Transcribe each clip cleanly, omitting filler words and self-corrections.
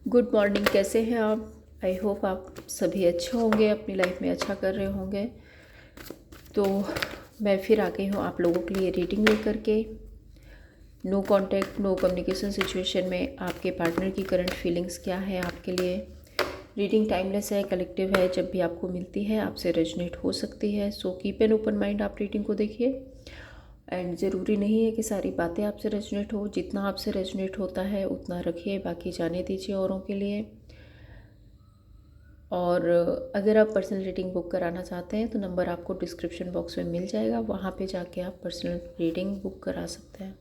Good morning. कैसे हैं आप? आई होप आप सभी अच्छे होंगे, अपनी लाइफ में अच्छा कर रहे होंगे। तो मैं फिर आ गई हूँ आप लोगों के लिए रीडिंग लेकर के। No contact, no communication situation में आपके पार्टनर की करंट फीलिंग्स क्या है आपके लिए। रीडिंग टाइमलेस है, कलेक्टिव है, जब भी आपको मिलती है आपसे रेजोनेट हो सकती है। So keep an open mind, आप रीडिंग को देखिए। एंड ज़रूरी नहीं है कि सारी बातें आपसे रेजोनेट हो, जितना आपसे रेजोनेट होता है उतना रखिए, बाकी जाने दीजिए औरों के लिए। और अगर आप पर्सनल रीडिंग बुक कराना चाहते हैं तो नंबर आपको डिस्क्रिप्शन बॉक्स में मिल जाएगा, वहाँ पे जाके आप पर्सनल रीडिंग बुक करा सकते हैं।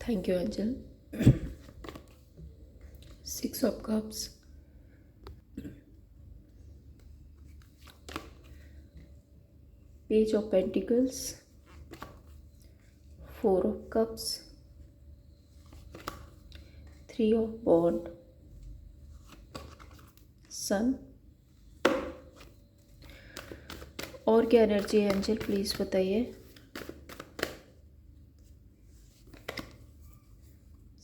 Thank you angel. 6 of cups, page of pentacles, 4 of cups, 3 of wand, sun. और क्या एनर्जी है एंजल, प्लीज़ बताइए।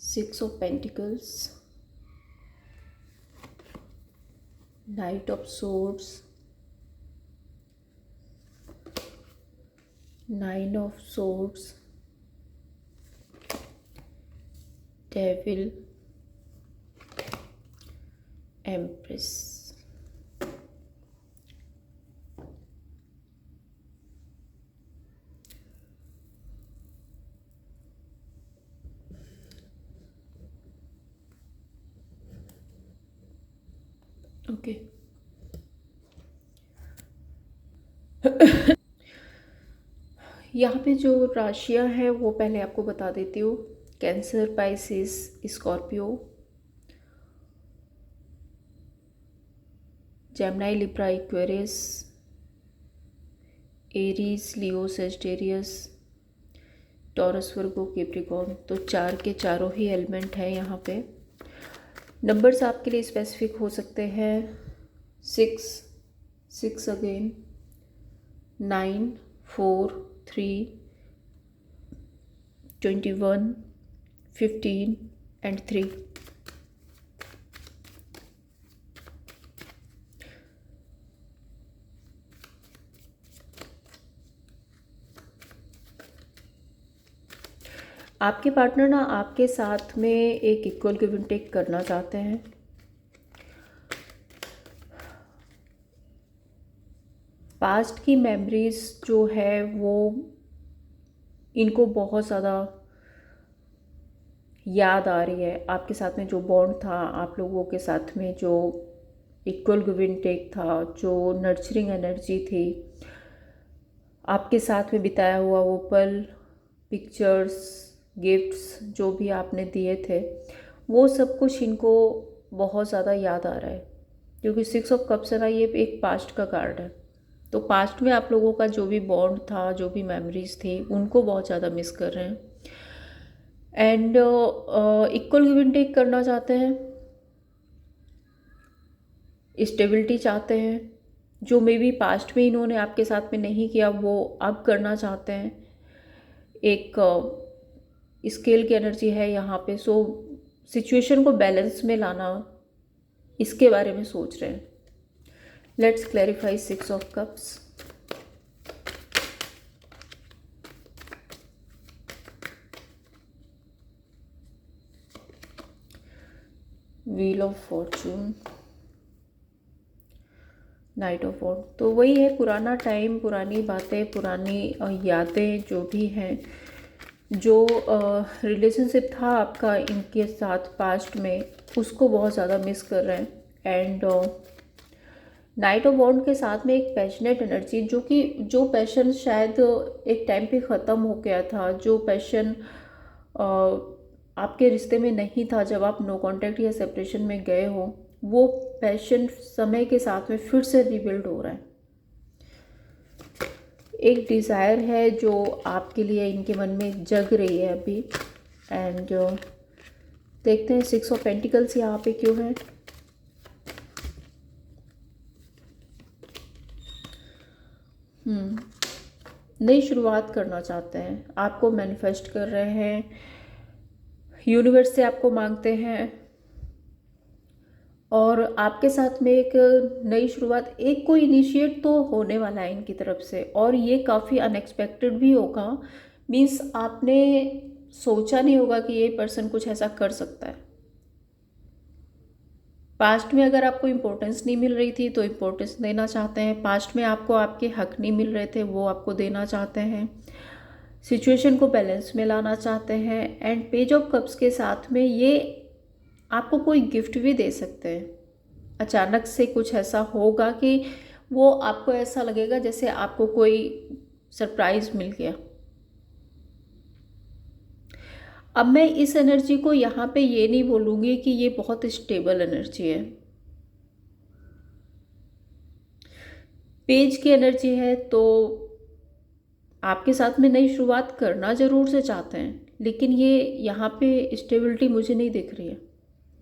6 of pentacles, knight of swords, 9 of swords, devil, empress. Okay. यहाँ पे जो राशियाँ हैं वो पहले आपको बता देती हूँ। Cancer, Pisces, Scorpio, Gemini, Libra, Aquarius, Aries, Leo, Sagittarius, Taurus, Virgo, Capricorn. तो 4 के चारों ही एलिमेंट हैं यहाँ पे। नंबर्स आपके लिए स्पेसिफिक हो सकते हैं। 6, 6 अगेन, 9, 4, 3, 21, 15 एंड 3। आपके पार्टनर ना आपके साथ में एक इक्वल गिव एंड टेक करना चाहते हैं। पास्ट की मेमोरीज जो है वो इनको बहुत ज़्यादा याद आ रही है। आपके साथ में जो बॉन्ड था, आप लोगों के साथ में जो इक्वल गिव एंड टेक था, जो नर्चरिंग एनर्जी थी, आपके साथ में बिताया हुआ वो पल, पिक्चर्स, गिफ्ट्स जो भी आपने दिए थे, वो सब कुछ इनको बहुत ज़्यादा याद आ रहा है। क्योंकि 6 ऑफ कप्स है ना, ये एक पास्ट का कार्ड है। तो पास्ट में आप लोगों का जो भी बॉन्ड था, जो भी मेमोरीज थी, उनको बहुत ज़्यादा मिस कर रहे हैं। And equal give and take करना चाहते हैं, स्टेबिलिटी चाहते हैं। जो मे बी पास्ट में इन्होंने आपके साथ में नहीं किया वो अब करना चाहते हैं। एक स्केल की एनर्जी है यहाँ पे। सो सिचुएशन को बैलेंस में लाना, इसके बारे में सोच रहे हैं। Let's clarify 6 of cups. Wheel of fortune, knight of wand. तो वही है, पुराना टाइम, पुरानी बातें, पुरानी यादें जो भी हैं, जो रिलेशनशिप था आपका इनके साथ पास्ट में, उसको बहुत ज़्यादा मिस कर रहे हैं। एंड नाइट ऑफ वॉन्ड के साथ में एक पैशनेट एनर्जी, जो पैशन शायद एक टाइम पे ख़त्म हो गया था, जो पैशन आपके रिश्ते में नहीं था जब आप नो कांटेक्ट या सेपरेशन में गए हो, वो पैशन समय के साथ में फिर से रिबिल्ड हो रहा है। एक डिज़ायर है जो आपके लिए इनके मन में जग रही है अभी। एंड देखते हैं 6 ऑफ पेंटिकल्स यहाँ पे क्यों है। नई शुरुआत करना चाहते हैं, आपको मैनिफेस्ट कर रहे हैं, यूनिवर्स से आपको मांगते हैं, और आपके साथ में एक नई शुरुआत, एक कोई इनिशिएट तो होने वाला है इनकी तरफ से, और ये काफ़ी अनएक्सपेक्टेड भी होगा। मीन्स आपने सोचा नहीं होगा कि ये पर्सन कुछ ऐसा कर सकता है। पास्ट में अगर आपको इम्पोर्टेंस नहीं मिल रही थी तो इम्पोर्टेंस देना चाहते हैं, पास्ट में आपको आपके हक नहीं मिल रहे थे वो आपको देना चाहते हैं, सिचुएशन को बैलेंस में लाना चाहते हैं। एंड पेज ऑफ कप्स के साथ में ये आपको कोई गिफ्ट भी दे सकते हैं। अचानक से कुछ ऐसा होगा कि वो आपको ऐसा लगेगा जैसे आपको कोई सरप्राइज मिल गया। अब मैं इस एनर्जी को यहाँ पे ये नहीं बोलूँगी कि ये बहुत स्टेबल एनर्जी है। पेज की एनर्जी है तो आपके साथ में नई शुरुआत करना ज़रूर से चाहते हैं, लेकिन ये यहाँ पे स्टेबिलिटी मुझे नहीं दिख रही है।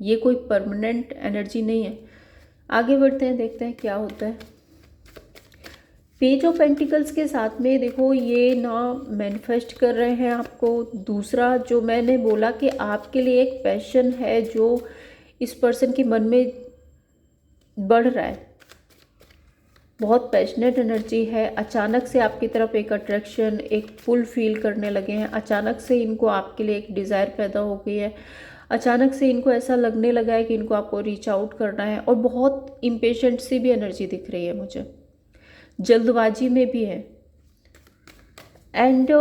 ये कोई परमानेंट एनर्जी नहीं है। आगे बढ़ते हैं, देखते हैं क्या होता है। पेज ऑफ पेंटिकल्स के साथ में देखो, ये ना मैनिफेस्ट कर रहे हैं आपको। दूसरा जो मैंने बोला कि आपके लिए एक पैशन है जो इस पर्सन के मन में बढ़ रहा है, बहुत पैशनेट एनर्जी है। अचानक से आपकी तरफ एक अट्रैक्शन, एक पुल फील करने लगे हैं। अचानक से इनको आपके लिए एक डिज़ायर पैदा हो गई है। अचानक से इनको ऐसा लगने लगा है कि इनको आपको रीच आउट करना है, और बहुत इम्पेशेंट सी भी एनर्जी दिख रही है मुझे, जल्दबाजी में भी है। एंड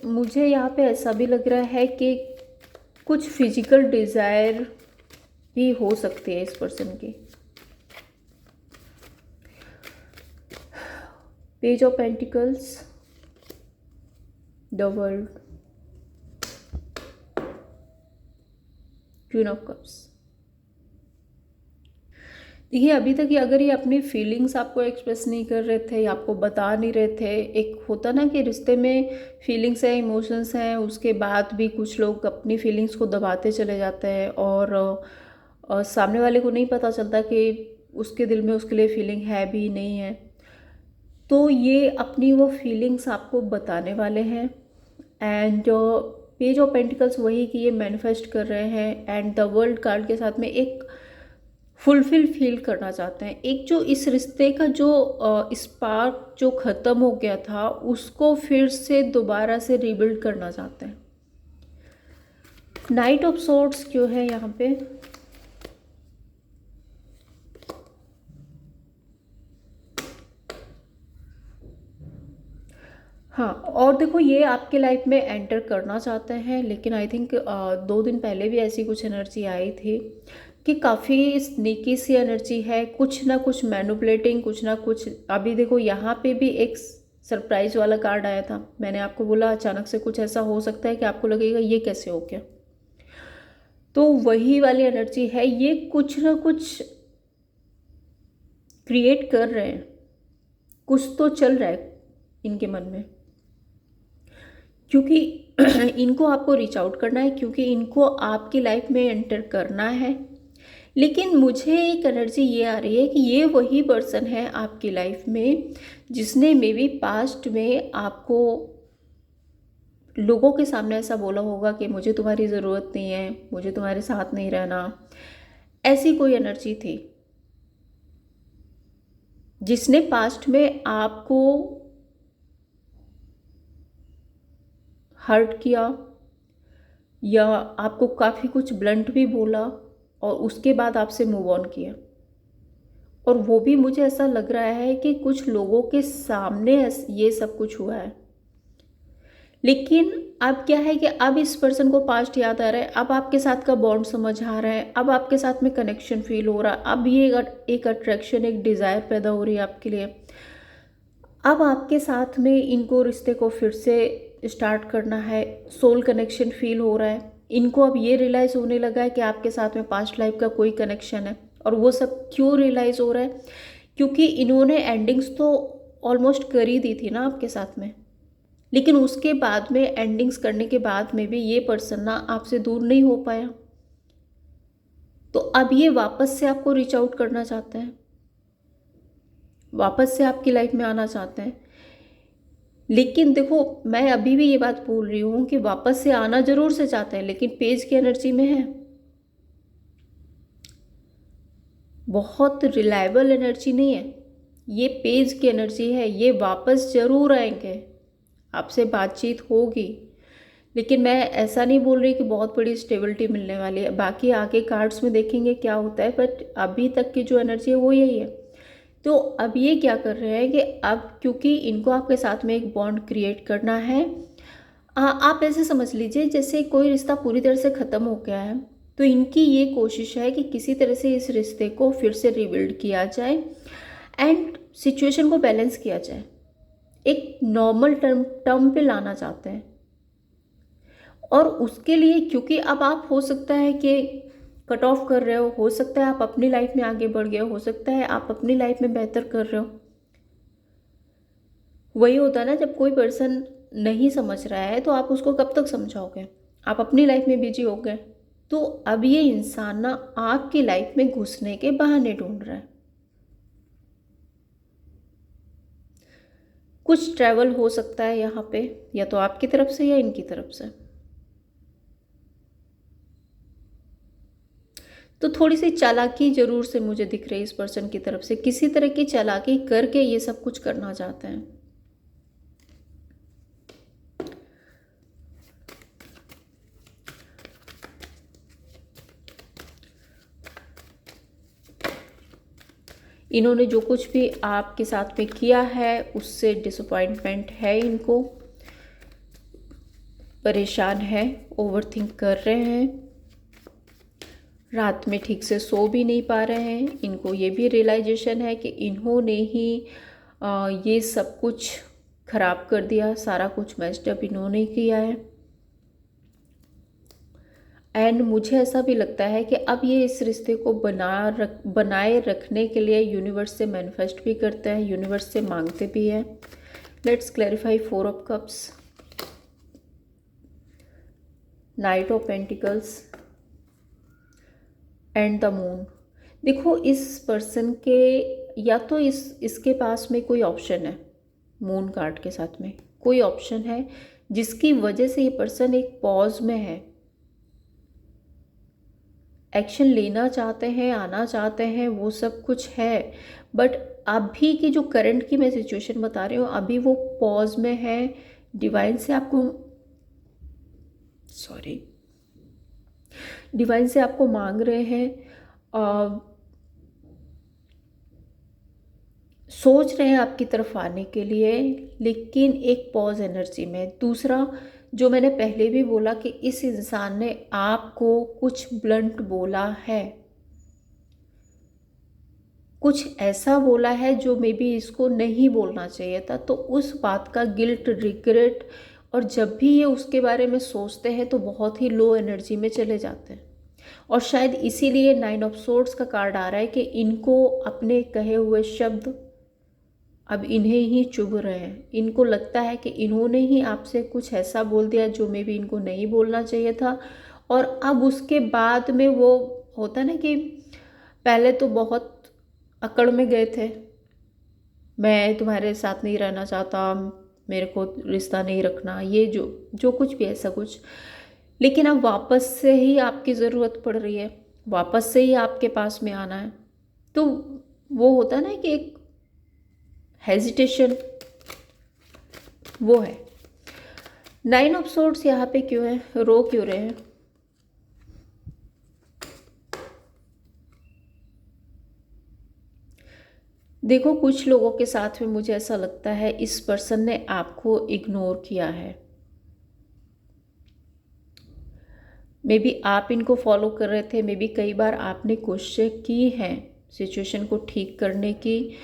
मुझे यहाँ पे ऐसा भी लग रहा है कि कुछ फिजिकल डिज़ायर भी हो सकती है इस पर्सन की। Page of pentacles, the world, queen of cups. देखिए, अभी तक ये अगर ये अपनी फीलिंग्स आपको एक्सप्रेस नहीं कर रहे थे या आपको बता नहीं रहे थे, एक होता ना कि रिश्ते में फीलिंग्स हैं, इमोशंस हैं, उसके बाद भी कुछ लोग अपनी फीलिंग्स को दबाते चले जाते हैं, और सामने वाले को नहीं पता चलता कि उसके दिल में उसके लिए फीलिंग है भी नहीं है। तो ये अपनी वो फीलिंग्स आपको बताने वाले हैं। एंड पेज ऑफ पेंटिकल्स वही कि ये मैनिफेस्ट कर रहे हैं, एंड द वर्ल्ड कार्ड के साथ में एक फुलफिल फील करना चाहते हैं। एक जो इस रिश्ते का जो स्पार्क जो ख़त्म हो गया था, उसको फिर से दोबारा से रीबिल्ड करना चाहते हैं। नाइट ऑफ सोर्ड्स क्यों है यहाँ पे? हाँ, और देखो, ये आपके लाइफ में एंटर करना चाहते हैं, लेकिन आई थिंक 2 दिन पहले भी ऐसी कुछ एनर्जी आई थी कि काफ़ी स्नीकी सी एनर्जी है, कुछ ना कुछ मैनिपुलेटिंग, कुछ ना कुछ। अभी देखो, यहाँ पे भी एक सरप्राइज वाला कार्ड आया था। मैंने आपको बोला अचानक से कुछ ऐसा हो सकता है कि आपको लगेगा ये कैसे हो गया। तो वही वाली एनर्जी है, ये कुछ ना कुछ क्रिएट कर रहे हैं, कुछ तो चल रहा है इनके मन में, क्योंकि इनको आपको रीच आउट करना है, क्योंकि इनको आपकी लाइफ में एंटर करना है। लेकिन मुझे एक एनर्जी ये आ रही है कि ये वही पर्सन है आपकी लाइफ में जिसने मे बी पास्ट में आपको लोगों के सामने ऐसा बोला होगा कि मुझे तुम्हारी ज़रूरत नहीं है, मुझे तुम्हारे साथ नहीं रहना। ऐसी कोई एनर्जी थी जिसने पास्ट में आपको हर्ट किया, या आपको काफ़ी कुछ ब्लंट भी बोला, और उसके बाद आपसे मूव ऑन किया। और वो भी मुझे ऐसा लग रहा है कि कुछ लोगों के सामने ये सब कुछ हुआ है। लेकिन अब क्या है कि अब इस पर्सन को पास्ट याद आ रहा है, अब आपके साथ का बॉन्ड समझ आ रहा है, अब आपके साथ में कनेक्शन फील हो रहा है, अब ये एक अट्रैक्शन, एक डिज़ायर पैदा हो रही है आपके लिए। अब आपके साथ में इनको रिश्ते को फिर से स्टार्ट करना है, सोल कनेक्शन फील हो रहा है। इनको अब ये रियलाइज़ होने लगा है कि आपके साथ में पास्ट लाइफ का कोई कनेक्शन है। और वो सब क्यों रियलाइज़ हो रहा है? क्योंकि इन्होंने एंडिंग्स तो ऑलमोस्ट कर ही दी थी ना आपके साथ में, लेकिन उसके बाद में एंडिंग्स करने के बाद में भी ये पर्सन ना आपसे दूर नहीं हो पाया। तो अब ये वापस से आपको रीच आउट करना चाहते हैं, वापस से आपकी लाइफ में आना चाहते हैं। लेकिन देखो, मैं अभी भी ये बात बोल रही हूँ कि वापस से आना जरूर से चाहते हैं, लेकिन पेज की एनर्जी में है, बहुत रिलायबल एनर्जी नहीं है ये, पेज की एनर्जी है। ये वापस जरूर आएंगे, आपसे बातचीत होगी, लेकिन मैं ऐसा नहीं बोल रही कि बहुत बड़ी स्टेबिलिटी मिलने वाली है। बाकी आगे कार्ड्स में देखेंगे क्या होता है, बट अभी तक की जो एनर्जी है वो यही है। तो अब ये क्या कर रहे हैं कि अब क्योंकि इनको आपके साथ में एक बॉन्ड क्रिएट करना है, आप ऐसे समझ लीजिए जैसे कोई रिश्ता पूरी तरह से ख़त्म हो गया है, तो इनकी ये कोशिश है कि किसी तरह से इस रिश्ते को फिर से रिबिल्ड किया जाए एंड सिचुएशन को बैलेंस किया जाए, एक नॉर्मल टर्म पे लाना चाहते हैं। और उसके लिए क्योंकि अब आप हो सकता है कि कट ऑफ कर रहे हो सकता है आप अपनी लाइफ में आगे बढ़ गए हो सकता है आप अपनी लाइफ में बेहतर कर रहे हो। वही होता है ना, जब कोई पर्सन नहीं समझ रहा है तो आप उसको कब तक समझाओगे, आप अपनी लाइफ में बिजी हो गए। तो अब ये इंसान ना आपकी लाइफ में घुसने के बहाने ढूंढ रहा है। कुछ ट्रैवल हो सकता है यहाँ पे, या तो आपकी तरफ से या इनकी तरफ से। तो थोड़ी सी चालाकी जरूर से मुझे दिख रही है इस पर्सन की तरफ से, किसी तरह की चालाकी करके ये सब कुछ करना चाहते हैं। इन्होंने जो कुछ भी आपके साथ में किया है उससे डिसअपॉइंटमेंट है, इनको परेशान है, ओवरथिंक कर रहे हैं, रात में ठीक से सो भी नहीं पा रहे हैं। इनको ये भी रियलाइजेशन है कि इन्होंने ही ये सब कुछ खराब कर दिया, सारा कुछ मैस्ड अप इन्होंने किया है। एंड मुझे ऐसा भी लगता है कि अब ये इस रिश्ते को बनाए रखने के लिए यूनिवर्स से मैनिफेस्ट भी करते हैं, यूनिवर्स से मांगते भी हैं। Let's clarify 4 of cups, night of pentacles and the moon. देखो, इस पर्सन के या तो इसके पास में कोई ऑप्शन है, मून कार्ड के साथ में कोई ऑप्शन है जिसकी वजह से ये पर्सन एक पॉज में है, एक्शन लेना चाहते हैं, आना चाहते हैं, वो सब कुछ है। बट अभी की जो करंट की मैं सिचुएशन बता रही हूँ, अभी वो पॉज में है। डिवाइन से आपको डिवाइन से आपको मांग रहे हैं, सोच रहे हैं आपकी तरफ आने के लिए, लेकिन एक पॉज एनर्जी में। दूसरा, जो मैंने पहले भी बोला कि इस इंसान ने आपको कुछ ब्लंट बोला है, कुछ ऐसा बोला है जो मे बी इसको नहीं बोलना चाहिए था, तो उस बात का गिल्ट, रिग्रेट, और जब भी ये उसके बारे में सोचते हैं तो बहुत ही लो एनर्जी में चले जाते हैं। और शायद इसीलिए 9 ऑफ सोर्ड्स का कार्ड आ रहा है कि इनको अपने कहे हुए शब्द अब इन्हें ही चुभ रहे हैं। इनको लगता है कि इन्होंने ही आपसे कुछ ऐसा बोल दिया जो मे बी इनको नहीं बोलना चाहिए था। और अब उसके बाद में वो होता ना कि पहले तो बहुत अकड़ में गए थे, मैं तुम्हारे साथ नहीं रहना चाहता, मेरे को रिश्ता नहीं रखना, ये जो जो कुछ भी ऐसा कुछ। लेकिन अब वापस से ही आपकी ज़रूरत पड़ रही है, वापस से ही आपके पास में आना है। तो वो होता है ना कि एक हेजिटेशन, वो है। 9 ऑफ सोर्ड्स यहाँ पे क्यों है, रो क्यों रहे हैं? देखो, कुछ लोगों के साथ में मुझे ऐसा लगता है इस पर्सन ने आपको इग्नोर किया है। मे बी आप इनको फॉलो कर रहे थे, मे बी कई बार आपने कोशिश की है सिचुएशन को ठीक करने की,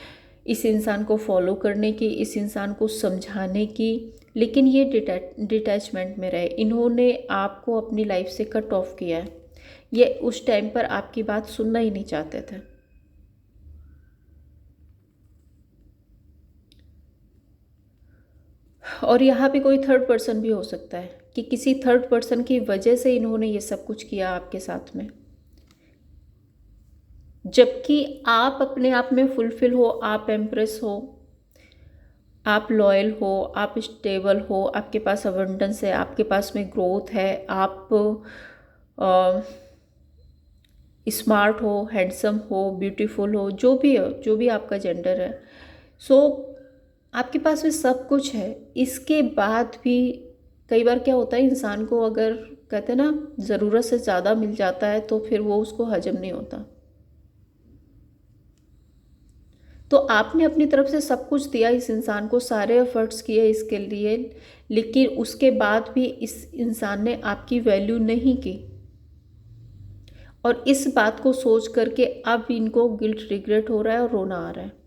इस इंसान को फॉलो करने की, इस इंसान को समझाने की, लेकिन ये डिटैचमेंट में रहे। इन्होंने आपको अपनी लाइफ से कट ऑफ किया है, ये उस टाइम पर आपकी बात सुनना ही नहीं चाहते थे। और यहाँ पे कोई थर्ड पर्सन भी हो सकता है कि किसी थर्ड पर्सन की वजह से इन्होंने ये सब कुछ किया आपके साथ में, जबकि आप अपने आप में फुलफिल हो, आप एम्प्रेस हो, आप लॉयल हो, आप स्टेबल हो, आपके पास अबंडेंस है, आपके पास में ग्रोथ है, आप स्मार्ट हो, हैंडसम हो, ब्यूटीफुल हो, जो भी हो, जो भी आपका जेंडर है। सो आपके पास में सब कुछ है। इसके बाद भी कई बार क्या होता है, इंसान को अगर कहते हैं ना ज़रूरत से ज़्यादा मिल जाता है तो फिर वो उसको हजम नहीं होता। तो आपने अपनी तरफ से सब कुछ दिया इस इंसान को, सारे एफर्ट्स किए इसके लिए, लेकिन उसके बाद भी इस इंसान ने आपकी वैल्यू नहीं की। और इस बात को सोच करके अब इनको गिल्ट रिग्रेट हो रहा है और रोना आ रहा है।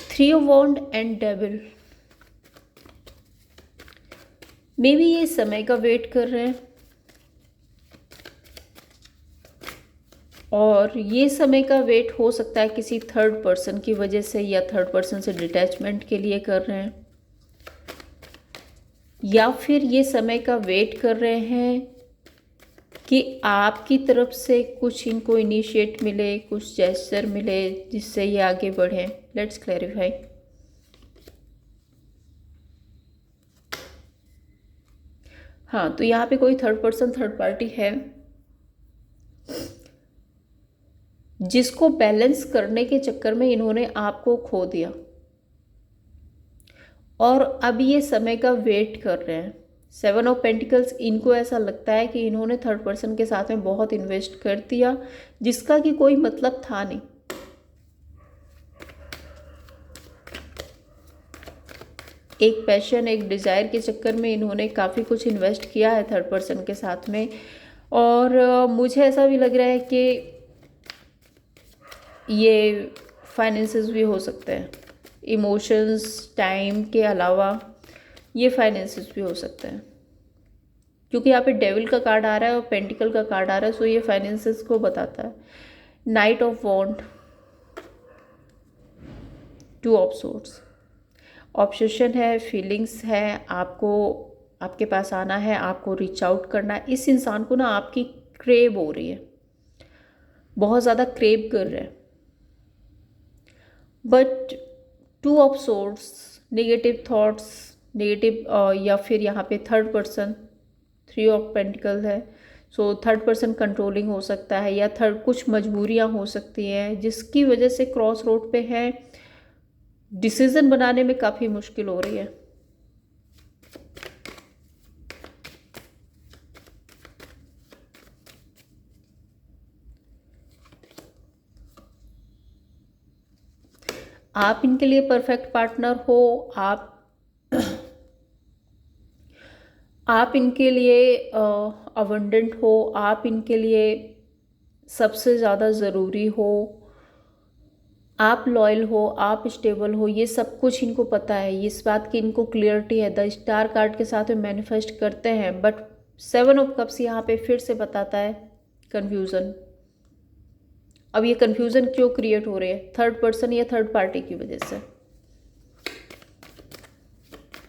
Three of wand and devil, maybe ये समय का वेट कर रहे हैं, और ये समय का वेट हो सकता है किसी थर्ड पर्सन की वजह से, या थर्ड पर्सन से डिटैचमेंट के लिए कर रहे हैं, या फिर ये समय का वेट कर रहे हैं कि आपकी तरफ से कुछ इनको इनिशिएट मिले, कुछ जेस्चर मिले जिससे ये आगे बढ़े। Let's clarify. हाँ, तो यहाँ पे कोई थर्ड पर्सन, थर्ड पार्टी है जिसको बैलेंस करने के चक्कर में इन्होंने आपको खो दिया, और अब ये समय का वेट कर रहे हैं। सेवन ऑफ पेंटिकल्स, इनको ऐसा लगता है कि इन्होंने थर्ड पर्सन के साथ में बहुत इन्वेस्ट कर दिया जिसका कि कोई मतलब था नहीं। एक पैशन, एक डिज़ायर के चक्कर में इन्होंने काफ़ी कुछ इन्वेस्ट किया है थर्ड पर्सन के साथ में। और मुझे ऐसा भी लग रहा है कि ये फाइनेंसेस भी हो सकते हैं, इमोशंस टाइम के अलावा ये फाइनेंसेस भी हो सकते हैं, क्योंकि यहाँ पे डेविल का कार्ड आ रहा है और पेंटिकल का कार्ड आ रहा है, सो ये फाइनेंसेस को बताता है। Knight of wand, two of swords, obsession है, फीलिंग्स है, आपको आपके पास आना है, आपको रीच आउट करना है। इस इंसान को ना आपकी क्रेव हो रही है, बहुत ज़्यादा क्रेव कर रहे हैं। But to of swords, negative thoughts, negative, या फिर यहाँ पे third person, three of pentacle है, सो थर्ड पर्सन कंट्रोलिंग हो सकता है, या थर्ड कुछ मजबूरियाँ हो सकती हैं जिसकी वजह से क्रॉस रोड पे है, डिसीजन बनाने में काफ़ी मुश्किल हो रही है। आप इनके लिए परफेक्ट पार्टनर हो, आप इनके लिए अबंडेंट हो, आप इनके लिए सबसे ज़्यादा ज़रूरी हो, आप लॉयल हो, आप स्टेबल हो, ये सब कुछ इनको पता है, इस बात की इनको क्लियरिटी है। द स्टार कार्ड के साथ में मैनिफेस्ट करते हैं, बट सेवन ऑफ कप्स यहाँ पे फिर से बताता है कन्फ्यूज़न। अब ये कन्फ्यूज़न क्यों क्रिएट हो रही है? थर्ड पर्सन या थर्ड पार्टी की वजह से।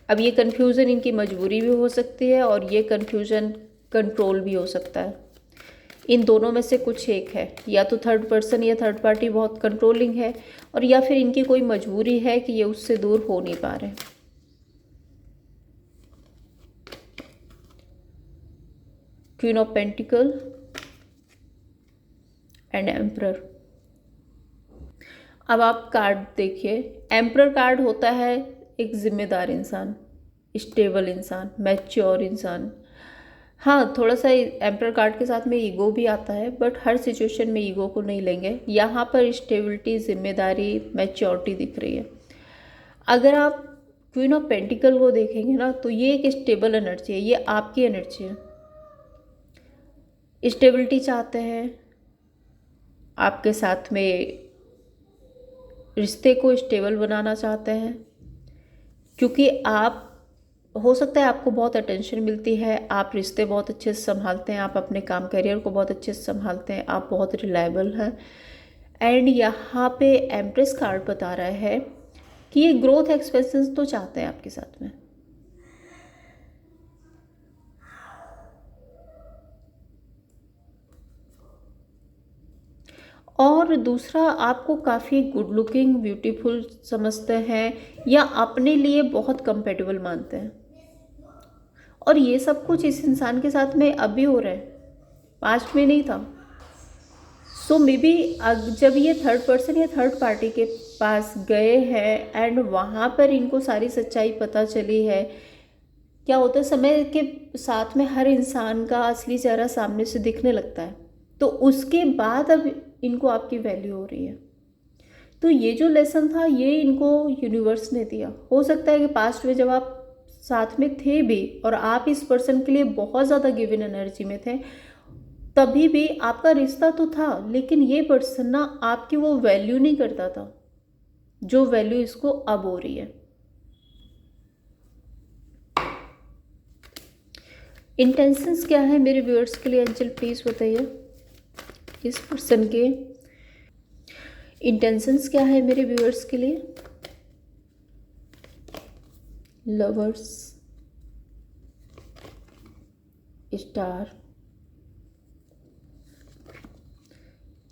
अब ये कन्फ्यूज़न इनकी मजबूरी भी हो सकती है, और ये कन्फ्यूज़न कंट्रोल भी हो सकता है। इन दोनों में से कुछ एक है, या तो थर्ड पर्सन या थर्ड पार्टी बहुत कंट्रोलिंग है, और या फिर इनकी कोई मजबूरी है कि ये उससे दूर हो नहीं पा रहे। Queen of pentacle and emperor. अब आप कार्ड देखिए, एम्परर कार्ड होता है एक जिम्मेदार इंसान, स्टेबल इंसान, मैच्योर इंसान। हाँ, थोड़ा सा एम्परर कार्ड के साथ में ईगो भी आता है, बट हर सिचुएशन में ईगो को नहीं लेंगे। यहाँ पर स्टेबिलिटी, जिम्मेदारी, मैच्योरिटी दिख रही है। अगर आप क्वीन ऑफ पेंटिकल को देखेंगे ना, तो ये एक स्टेबल एनर्जी है, ये आपकी एनर्जी है। स्टेबिलिटी चाहते हैं, आपके साथ में रिश्ते को स्टेबल बनाना चाहते हैं, क्योंकि आप, हो सकता है आपको बहुत अटेंशन मिलती है, आप रिश्ते बहुत अच्छे से संभालते हैं, आप अपने काम करियर को बहुत अच्छे से संभालते हैं, आप बहुत रिलायबल हैं। एंड यहाँ पे एम्प्रेस कार्ड बता रहा है कि ये ग्रोथ एक्सपेंसेस तो चाहते हैं आपके साथ में। और दूसरा, आपको काफ़ी गुड लुकिंग, ब्यूटीफुल समझते हैं या अपने लिए बहुत कंपेटेबल मानते हैं। और ये सब कुछ इस इंसान के साथ में अभी हो रहा है, पास्ट में नहीं था। सो मे बी जब ये थर्ड पर्सन या थर्ड पार्टी के पास गए हैं एंड वहाँ पर इनको सारी सच्चाई पता चली है। क्या होता है, समय के साथ में हर इंसान का असली चेहरा सामने से दिखने लगता है, तो उसके बाद अब इनको आपकी वैल्यू हो रही है। तो ये जो लेसन था ये इनको यूनिवर्स ने दिया। हो सकता है कि पास्ट में जब आप साथ में थे भी और आप इस पर्सन के लिए बहुत ज़्यादा गिवन एनर्जी में थे, तभी भी आपका रिश्ता तो था, लेकिन ये पर्सन ना आपकी वो वैल्यू नहीं करता था जो वैल्यू इसको अब हो रही है। इंटेंशंस क्या है मेरे व्यूअर्स के लिए, एंजल प्लीज बताइए। इस पर्सन के इंटेंशंस क्या है मेरे व्यूअर्स के लिए। Lovers, star,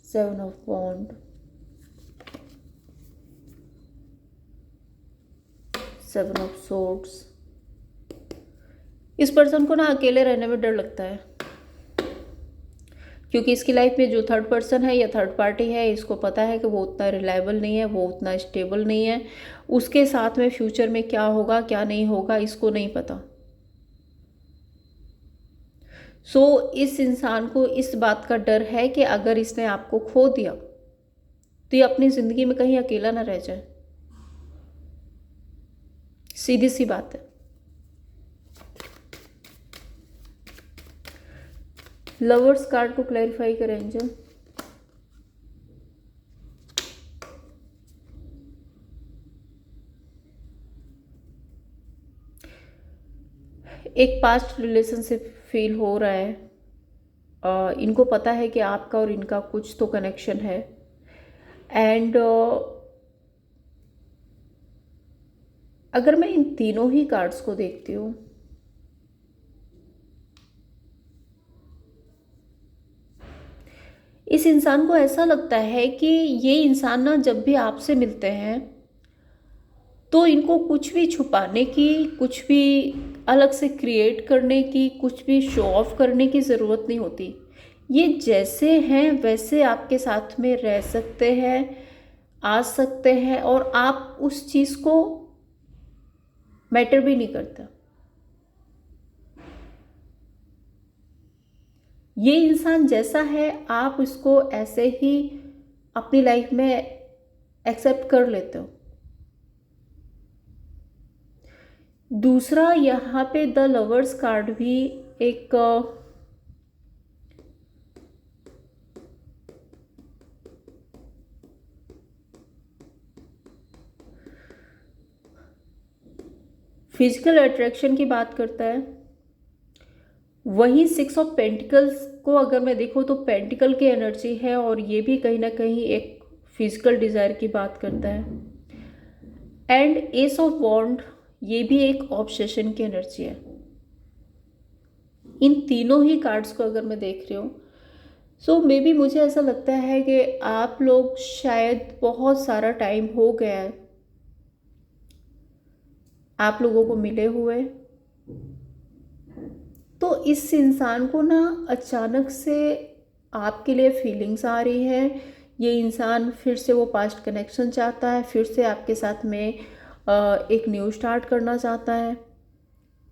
7 of wand, 7 of swords. इस पर्सन को ना अकेले रहने में डर लगता है, क्योंकि इसकी लाइफ में जो थर्ड पर्सन है या थर्ड पार्टी है, इसको पता है कि वो उतना रिलायबल नहीं है, वो उतना स्टेबल नहीं है। उसके साथ में फ्यूचर में क्या होगा क्या नहीं होगा इसको नहीं पता। सो इस इंसान को इस बात का डर है कि अगर इसने आपको खो दिया तो ये अपनी ज़िंदगी में कहीं अकेला ना रह जाए। सीधी सी बात है। लवर्स कार्ड को क्लैरिफाई करें एंजल। एक पास्ट रिलेशनशिप फील हो रहा है। इनको पता है कि आपका और इनका कुछ तो कनेक्शन है एंड अगर मैं इन तीनों ही कार्ड्स को देखती हूँ, इस इंसान को ऐसा लगता है कि ये इंसान ना जब भी आपसे मिलते हैं तो इनको कुछ भी छुपाने की, कुछ भी अलग से क्रिएट करने की, कुछ भी शो ऑफ करने की ज़रूरत नहीं होती। ये जैसे हैं वैसे आपके साथ में रह सकते हैं, आ सकते हैं और आप उस चीज़ को मैटर भी नहीं करता। ये इंसान जैसा है आप इसको ऐसे ही अपनी लाइफ में एक्सेप्ट कर लेते हो। दूसरा, यहाँ पे द लवर्स कार्ड भी एक फिजिकल अट्रैक्शन की बात करता है। वहीं 6 ऑफ पेंटिकल्स को अगर मैं देखूँ तो पेंटिकल की एनर्जी है और ये भी कहीं ना कहीं एक फिजिकल डिज़ायर की बात करता है। एंड एस ऑफ वॉन्ड, ये भी एक ऑब्सेशन की एनर्जी है। इन तीनों ही कार्ड्स को अगर मैं देख रही हूँ, सो मे बी मुझे ऐसा लगता है कि आप लोग शायद बहुत सारा टाइम हो गया है आप लोगों को मिले हुए, तो इस इंसान को ना अचानक से आपके लिए फीलिंग्स आ रही है। ये इंसान फिर से वो पास्ट कनेक्शन चाहता है, फिर से आपके साथ में एक न्यू स्टार्ट करना चाहता है।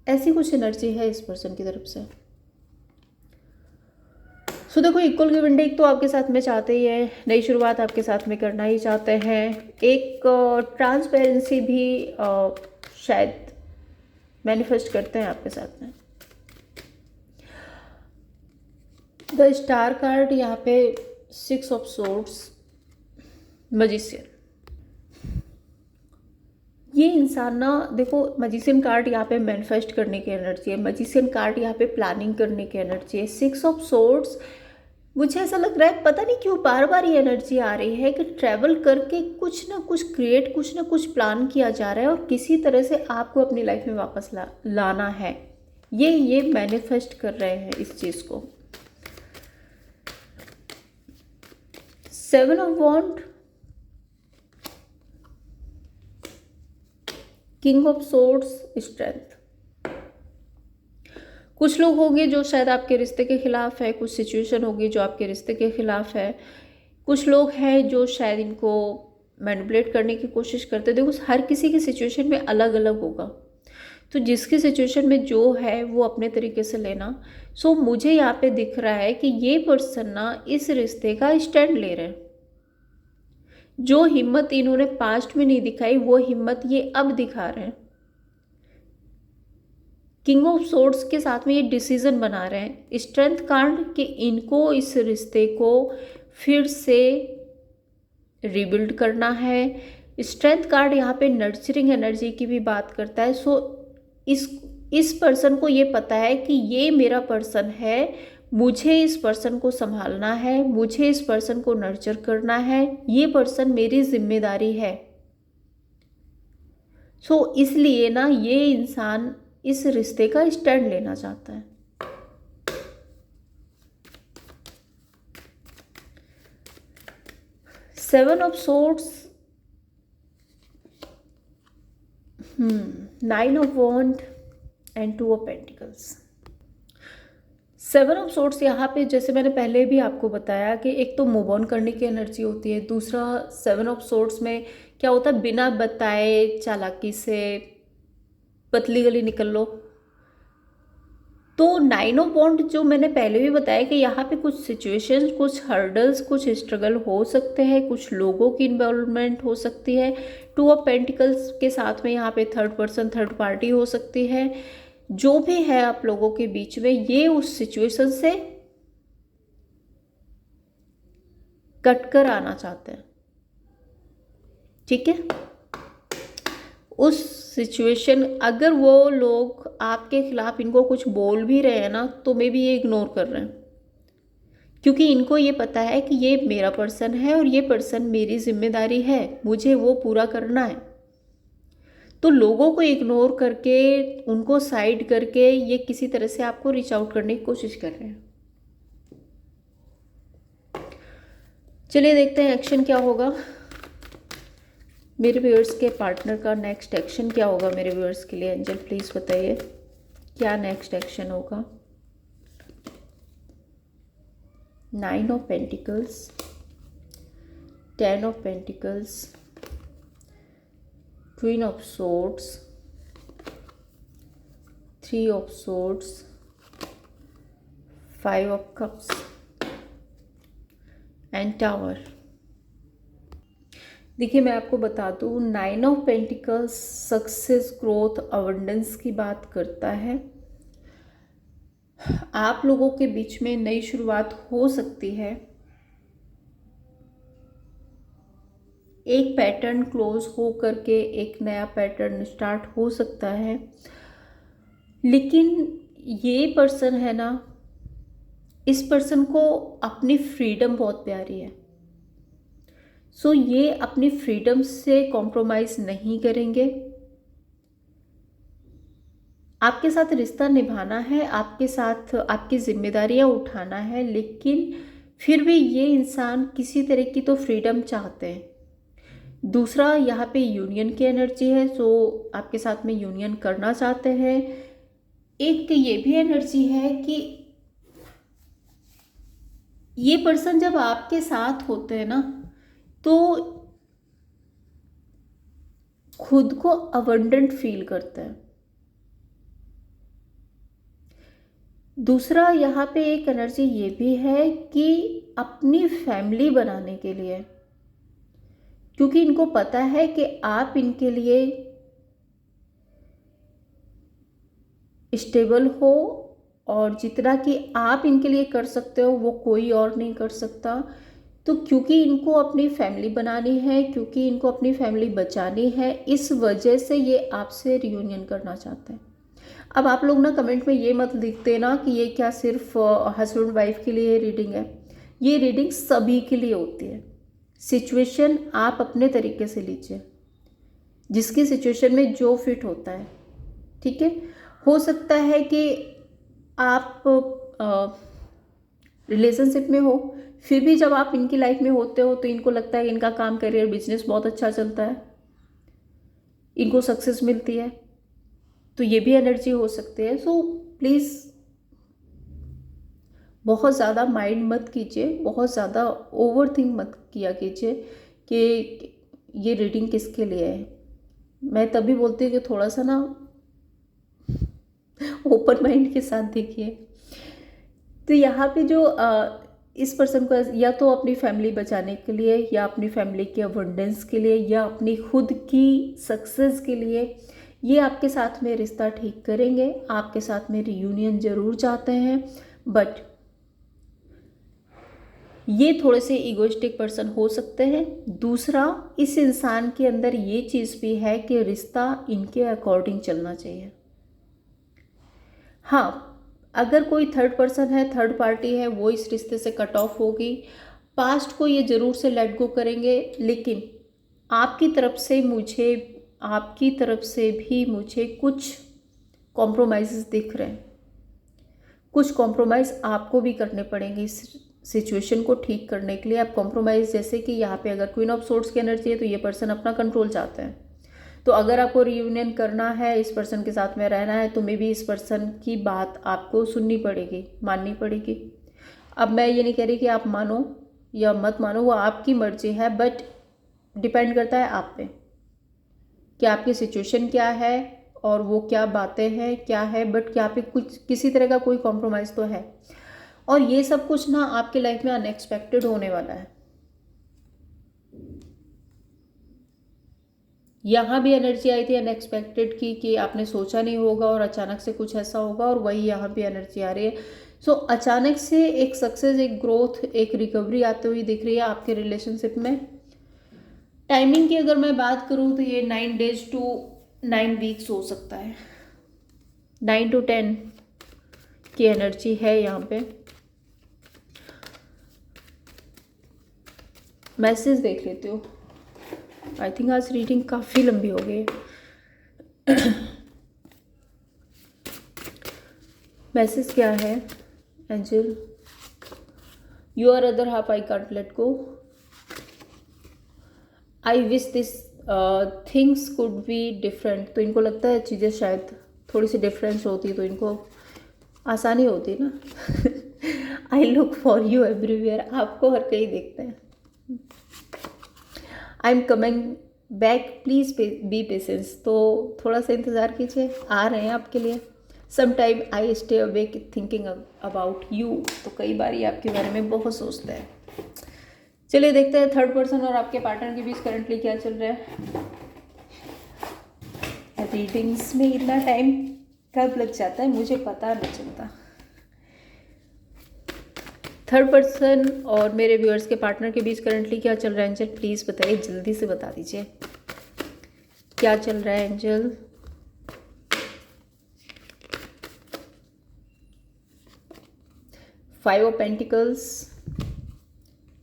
ऐसी कुछ एनर्जी है इस पर्सन की तरफ से। सो देखो, इक्वल गिव एंड टेक तो आपके साथ में चाहते ही है, नई शुरुआत आपके साथ में करना ही चाहते हैं। एक ट्रांसपेरेंसी भी शायद मैनिफेस्ट करते हैं आपके साथ में। द स्टार कार्ड यहाँ पे 6 ऑफ सोर्ड्स, मैजिशियन। ये इंसान ना देखो, मैजिशियन कार्ड यहाँ पे मैनिफेस्ट करने की एनर्जी है, मैजिशियन कार्ड यहाँ पे प्लानिंग करने की एनर्जी है। 6 ऑफ सोर्ड्स, मुझे ऐसा लग रहा है पता नहीं क्यों बार बार ये एनर्जी आ रही है कि ट्रैवल करके कुछ ना कुछ क्रिएट, कुछ ना कुछ प्लान किया जा रहा है और किसी तरह से आपको अपनी लाइफ में वापस लाना है। ये मैनिफेस्ट कर रहे हैं इस चीज़ को। 7 of wand, king of swords, strength. कुछ लोग होंगे जो शायद आपके रिश्ते के खिलाफ है, कुछ सिचुएशन होगी जो आपके रिश्ते के खिलाफ है, कुछ लोग हैं जो शायद इनको मैनिपुलेट करने की कोशिश करते। देखो हर किसी की सिचुएशन में अलग अलग होगा, तो जिसकी सिचुएशन में जो है वो अपने तरीके से लेना। सो मुझे यहाँ पे दिख रहा है कि ये पर्सन ना इस रिश्ते का स्टैंड ले रहे हैं। जो हिम्मत इन्होंने पास्ट में नहीं दिखाई वो हिम्मत ये अब दिखा रहे हैं। किंग ऑफ सोर्ड्स के साथ में ये डिसीजन बना रहे हैं। स्ट्रेंथ कार्ड कि इनको इस रिश्ते को फिर से रिबिल्ड करना है। स्ट्रेंथ कार्ड यहाँ पे नर्चरिंग एनर्जी की भी बात करता है। सो इस पर्सन को ये पता है कि ये मेरा पर्सन है, मुझे इस पर्सन को संभालना है, मुझे इस पर्सन को नर्चर करना है, ये पर्सन मेरी जिम्मेदारी है। सो इसलिए ना ये इंसान इस रिश्ते का स्टैंड लेना चाहता है। Seven of swords, 9 of wand and 2 of pentacles. 7 of swords यहाँ पे जैसे मैंने पहले भी आपको बताया कि एक तो मूव ऑन करने की एनर्जी होती है, दूसरा 7 ऑफ सोर्ड्स में क्या होता है, बिना बताए चालाकी से पतली गली निकल लो। तो 9 ऑफ वॉन्ड जो मैंने पहले भी बताया कि यहाँ पे कुछ सिचुएशंस, कुछ हर्डल्स, कुछ स्ट्रगल हो सकते हैं, कुछ लोगों की इन्वॉल्वमेंट हो सकती है। 2 ऑफ पेंटिकल्स के साथ में यहाँ पे थर्ड पर्सन, थर्ड पार्टी हो सकती है। जो भी है आप लोगों के बीच में, ये उस सिचुएशन से कट कर आना चाहते हैं। ठीक है, उस सिचुएशन, अगर वो लोग आपके खिलाफ इनको कुछ बोल भी रहे हैं ना, तो मे बी ये इग्नोर कर रहे हैं, क्योंकि इनको ये पता है कि ये मेरा पर्सन है और ये पर्सन मेरी जिम्मेदारी है, मुझे वो पूरा करना है। तो लोगों को इग्नोर करके, उनको साइड करके, ये किसी तरह से आपको रीच आउट करने की कोशिश कर रहे हैं। चलिए देखते हैं एक्शन क्या होगा। मेरे व्यूअर्स के पार्टनर का नेक्स्ट एक्शन क्या होगा मेरे व्यूअर्स के लिए। एंजल प्लीज़ बताइए क्या नेक्स्ट एक्शन होगा। 9 of pentacles, 10 of pentacles, queen of swords, 3 of swords, 5 of cups and tower. देखिए मैं आपको बता दूँ, 9 of pentacles success, growth, abundance की बात करता है। आप लोगों के बीच में नई शुरुआत हो सकती है, एक पैटर्न क्लोज हो करके एक नया पैटर्न स्टार्ट हो सकता है। लेकिन ये पर्सन है ना, इस पर्सन को अपनी फ्रीडम बहुत प्यारी है। सो ये अपनी फ्रीडम से कॉम्प्रोमाइज़ नहीं करेंगे। आपके साथ रिश्ता निभाना है, आपके साथ आपकी जिम्मेदारियां उठाना है, लेकिन फिर भी ये इंसान किसी तरह की तो फ्रीडम चाहते हैं। दूसरा यहाँ पे यूनियन की एनर्जी है, सो आपके साथ में यूनियन करना चाहते हैं। एक ये भी एनर्जी है कि ये पर्सन जब आपके साथ होते हैं ना, तो खुद को अबंडेंट फील करते हैं। दूसरा यहाँ पे एक एनर्जी ये भी है कि अपनी फैमिली बनाने के लिए, क्योंकि इनको पता है कि आप इनके लिए स्टेबल हो और जितना कि आप इनके लिए कर सकते हो वो कोई और नहीं कर सकता। तो क्योंकि इनको अपनी फैमिली बनानी है, क्योंकि इनको अपनी फैमिली बचानी है, इस वजह से ये आपसे रियूनियन करना चाहते हैं। अब आप लोग ना कमेंट में ये मत लिखते ना कि ये क्या सिर्फ हस्बैंड वाइफ के लिए रीडिंग है। ये रीडिंग सभी के लिए होती है। सिचुएशन आप अपने तरीके से लीजिए, जिसकी सिचुएशन में जो फिट होता है। ठीक है, हो सकता है कि आप रिलेशनशिप में हो, फिर भी जब आप इनकी लाइफ में होते हो तो इनको लगता है कि इनका काम, करियर, बिजनेस बहुत अच्छा चलता है, इनको सक्सेस मिलती है, तो ये भी एनर्जी हो सकती है। सो प्लीज़ बहुत ज़्यादा माइंड मत कीजिए, बहुत ज़्यादा ओवर थिंक मत किया कीजिए कि ये रीडिंग किसके लिए है। मैं तभी बोलती हूँ कि थोड़ा सा ना ओपन माइंड के साथ देखिए। तो यहाँ पे जो इस पर्सन को या तो अपनी फैमिली बचाने के लिए, या अपनी फैमिली के अबंडेंस के लिए, या अपनी खुद की सक्सेस के लिए ये आपके साथ में रिश्ता ठीक करेंगे, आपके साथ में रियूनियन जरूर चाहते हैं। बट ये थोड़े से इगोइस्टिक पर्सन हो सकते हैं। दूसरा, इस इंसान के अंदर ये चीज़ भी है कि रिश्ता इनके अकॉर्डिंग चलना चाहिए। हाँ, अगर कोई थर्ड पर्सन है, थर्ड पार्टी है, वो इस रिश्ते से कट ऑफ होगी, पास्ट को ये ज़रूर से लेट गो करेंगे, लेकिन आपकी तरफ से भी मुझे कुछ कॉम्प्रोमाइज़ दिख रहे हैं। कुछ कॉम्प्रोमाइज़ आपको भी करने पड़ेंगे इस सिचुएशन को ठीक करने के लिए। आप कॉम्प्रोमाइज़, जैसे कि यहाँ पे अगर क्वीन ऑफ सोर्ड्स की एनर्जी है तो ये पर्सन अपना कंट्रोल चाहते हैं, तो अगर आपको रियूनियन करना है, इस पर्सन के साथ में रहना है, तो मे बी इस पर्सन की बात आपको सुननी पड़ेगी, माननी पड़ेगी। अब मैं ये नहीं कह रही कि आप मानो या मत मानो, वो आपकी मर्जी है, बट डिपेंड करता है आप पे कि आपकी सिचुएशन क्या है और वो क्या बातें हैं, क्या है, बट क्या पे कुछ किसी तरह का कोई कॉम्प्रोमाइज़ तो है। और ये सब कुछ ना आपके लाइफ में अनएक्सपेक्टेड होने वाला है। यहाँ भी एनर्जी आई थी अनएक्सपेक्टेड की, कि आपने सोचा नहीं होगा और अचानक से कुछ ऐसा होगा, और वही यहाँ भी एनर्जी आ रही है। सो अचानक से एक सक्सेस, एक ग्रोथ, एक रिकवरी आती हुई दिख रही है आपके रिलेशनशिप में। टाइमिंग की अगर मैं बात करूँ तो ये 9 days to 9 weeks हो सकता है, 9 to 10 की एनर्जी है यहाँ पे। मैसेज देख लेती हूँ। आई थिंक आज रीडिंग काफ़ी लंबी हो गई है। मैसेज क्या है angel? Your other half I can't let go, I wish this things could be different. तो इनको लगता है चीज़ें शायद थोड़ी सी डिफरेंस होती तो इनको आसानी होती ना। I look for you everywhere, आपको हर कहीं देखते हैं। I am coming back, please be patience. तो थोड़ा सा इंतज़ार कीजिए, आ रहे हैं आपके लिए। Some time I stay awake thinking about you, तो कई बार ये आपके बारे में बहुत सोचते हैं। चलिए देखते हैं थर्ड पर्सन और आपके पार्टनर के बीच करंटली क्या चल रहा है। रीडिंग्स में इतना टाइम कब लग जाता है मुझे पता नहीं चलता। थर्ड पर्सन और मेरे व्यूअर्स के पार्टनर के बीच करंटली क्या चल रहा है एंजल? प्लीज़ बताइए, जल्दी से बता दीजिए क्या चल रहा है angel. Five of pentacles,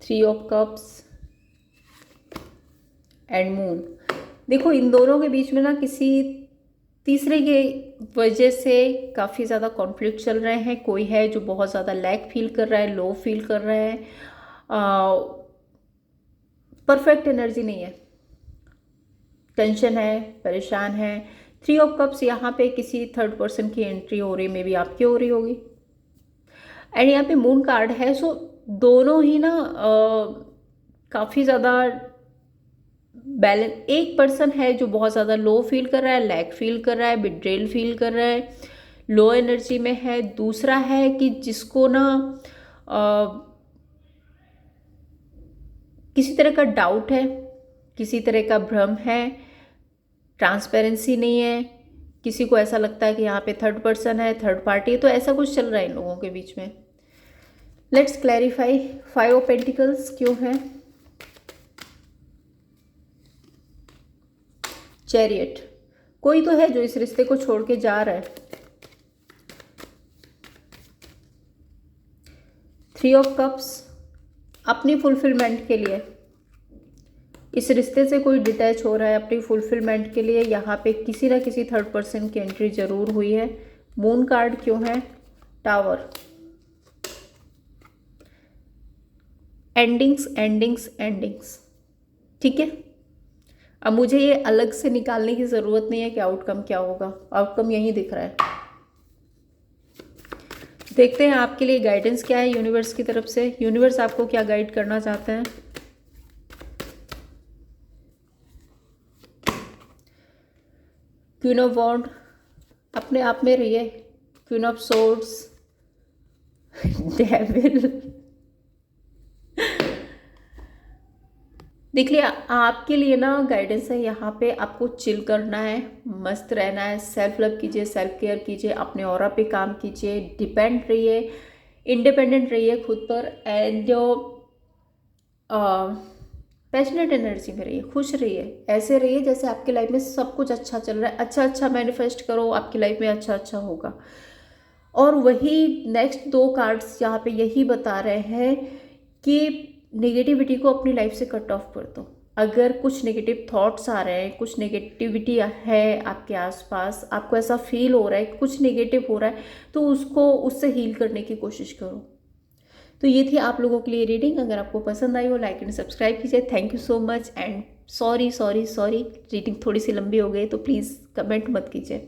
3 of cups and moon. देखो इन दोनों के बीच में ना किसी तीसरे की वजह से काफ़ी ज़्यादा कॉन्फ्लिक्ट चल रहे हैं। कोई है जो बहुत ज़्यादा लैक फील कर रहा है, लो फील कर रहा है, परफेक्ट एनर्जी नहीं है, टेंशन है, परेशान है। 3 of कप्स यहाँ पे किसी थर्ड पर्सन की एंट्री हो रही है, मे बी आपकी हो रही होगी। एंड यहाँ पे मून कार्ड है। सो दोनों ही ना काफ़ी ज़्यादा बैलेंस। एक पर्सन है जो बहुत ज़्यादा लो फील कर रहा है, लैक फील कर रहा है, बिट्रेल फील कर रहा है, लो एनर्जी में है। दूसरा है कि जिसको ना किसी तरह का डाउट है, किसी तरह का भ्रम है, ट्रांसपेरेंसी नहीं है। किसी को ऐसा लगता है कि यहाँ पे थर्ड पर्सन है, थर्ड पार्टी है, तो ऐसा कुछ चल रहा है इन लोगों के बीच में। Let's clarify. 5 of पेंटिकल्स क्यों है? चैरियट, कोई तो है जो इस रिश्ते को छोड़ के जा रहा है। 3 of कप्स, अपनी फुलफिलमेंट के लिए इस रिश्ते से कोई डिटैच हो रहा है, अपनी फुलफिलमेंट के लिए। यहाँ पे किसी ना किसी थर्ड पर्सन की एंट्री जरूर हुई है। मून कार्ड क्यों है? Tower, endings endings endings. ठीक है, अब मुझे ये अलग से निकालने की ज़रूरत नहीं है कि आउटकम क्या होगा, आउटकम यहीं दिख रहा है। देखते हैं आपके लिए गाइडेंस क्या है यूनिवर्स की तरफ से। यूनिवर्स आपको क्या गाइड करना चाहते हैं। क्वीन ऑफ वॉन्ड, अपने आप में रहिए। Queen of swords, devil. देख लिया, आपके लिए ना गाइडेंस है यहाँ पे, आपको चिल करना है, मस्त रहना है, सेल्फ लव कीजिए, सेल्फ केयर कीजिए, अपने ऑरा पे काम कीजिए, डिपेंड रहिए, इंडिपेंडेंट रहिए खुद पर, एंड जो पैशनेट एनर्जी में रहिए, खुश रहिए, ऐसे रहिए जैसे आपकी लाइफ में सब कुछ अच्छा चल रहा है। अच्छा अच्छा मैनिफेस्ट करो, आपकी लाइफ में अच्छा अच्छा होगा। और वही नेक्स्ट 2 कार्ड्स यहाँ पे यही बता रहे हैं कि नेगेटिविटी को अपनी लाइफ से कट ऑफ कर दो। अगर कुछ नेगेटिव थॉट्स आ रहे हैं, कुछ नेगेटिविटी है आपके आसपास, आपको ऐसा फील हो रहा है कुछ नेगेटिव हो रहा है, तो उसको उससे हील करने की कोशिश करो। तो ये थी आप लोगों के लिए रीडिंग। अगर आपको पसंद आई हो लाइक एंड सब्सक्राइब कीजिए। Thank you so much and sorry reading थोड़ी सी लंबी हो गई तो प्लीज़ कमेंट मत कीजिए।